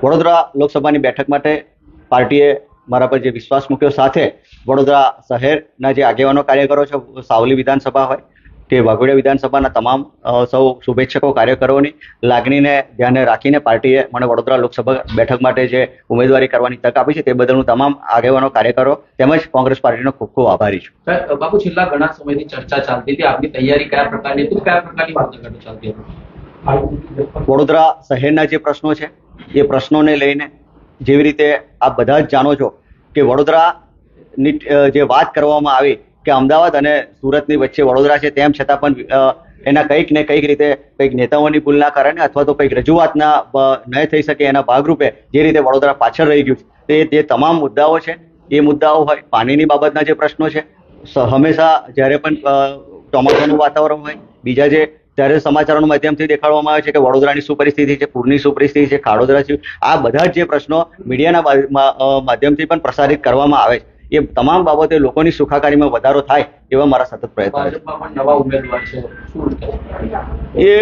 વડોદરા લોકસભાની બેઠક માટે પાર્ટીએ મારા પર જે વિશ્વાસ મૂક્યો, સાથે વડોદરા શહેરના જે આગેવાનો કાર્યકરો છે, સાવલી વિધાનસભા હોય કે વાઘોડિયા વિધાનસભાના તમામ સૌ શુભેચ્છકો કાર્યકરોની લાગણીને ધ્યાને રાખીને પાર્ટીએ મને વડોદરા લોકસભા બેઠક માટે જે ઉમેદવારી કરવાની તક આપી છે તે બદલ હું તમામ આગેવાનો કાર્યકરો તેમજ કોંગ્રેસ પાર્ટીનો ખૂબ ખૂબ આભારી છું. બાપુ, છેલ્લા ઘણા સમયથી ચર્ચા ચાલતી હતી, આપની તૈયારી કયા પ્રકારની હતી, કયા પ્રકારની વાટાઘાટો ચાલતી હતી? વડોદરા શહેરના જે પ્રશ્નો છે એ પ્રશ્નોને લઈને જેવી રીતે આપ બધા જ જાણો છો કે વડોદરાની જે વાત કરવામાં આવી કે અમદાવાદ અને સુરતની વચ્ચે વડોદરા છે, તેમ છતાં પણ એના કંઈક ને કંઈક રીતે કંઈક નેતાઓની ભૂલના કારણે અથવા તો કંઈક રજૂઆતના ન થઈ શકે એના ભાગરૂપે જે રીતે વડોદરા પાછળ રહી ગયું છે, તે તમામ મુદ્દાઓ છે. એ મુદ્દાઓ હોય, પાણીની બાબતના જે પ્રશ્નો છે, હંમેશા જ્યારે પણ ચોમાસાનું વાતાવરણ હોય, બીજા જે ત્યારે સમાચારોના માધ્યમથી દેખાડવામાં આવે છે કે વડોદરાની શું પરિસ્થિતિ છે, પૂરની શું પરિસ્થિતિ છે, ખાડોદરા છે, આ બધા જ જે પ્રશ્નો મીડિયાના માધ્યમથી પણ પ્રસારિત કરવામાં આવે છે, એ તમામ બાબતે લોકોની સુખાકારીમાં વધારો થાય એવા મારા સતત પ્રયત્નો છે. એ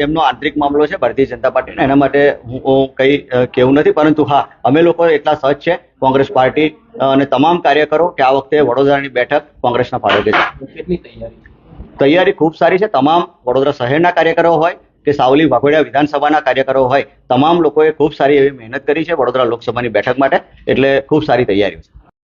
એમનો આંતરિક મામલો છે ભારતીય જનતા પાર્ટીનો, એના માટે હું કંઈ કહેવું નથી, પરંતુ હા, અમે લોકો એટલા સહજ છે કોંગ્રેસ પાર્ટી અને તમામ કાર્યકરો કે આ વખતે વડોદરાની બેઠક કોંગ્રેસના ફાળે છે. તૈયારી ખૂબ સારી છે. તમામ વડોદરા શહેરના કાર્યકરો હોય કે સાવલી વાઘોડિયા વિધાનસભાના કાર્યકરો હોય, તમામ લોકોએ ખૂબ સારી એવી મહેનત કરી છે વડોદરા લોકસભાની બેઠક માટે, એટલે ખૂબ સારી તૈયારીઓ છે.